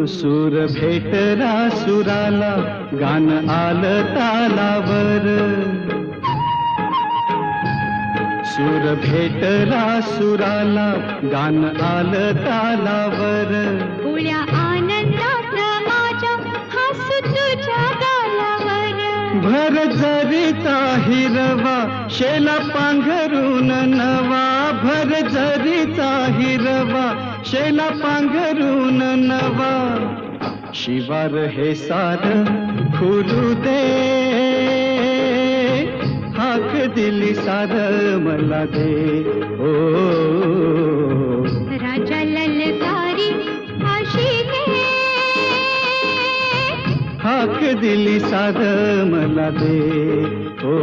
सूर भेटला सुराला, गान आलं तालावर. सूर भेटला सुराला, गान आलं तालावर. उळ्या आनंदात माझ्या हसू तुझ्या गालावर. भर जरीचा हिरवा, शेला पांघरून नवा. भर जरीचा हिरवा, शेला पांघरून नवा. शिवार हे सार खुलू दे, हाक दिली सार मला दे. ओ राजा ललकारी अशी घे, हाक दिली सार मला दे. ओ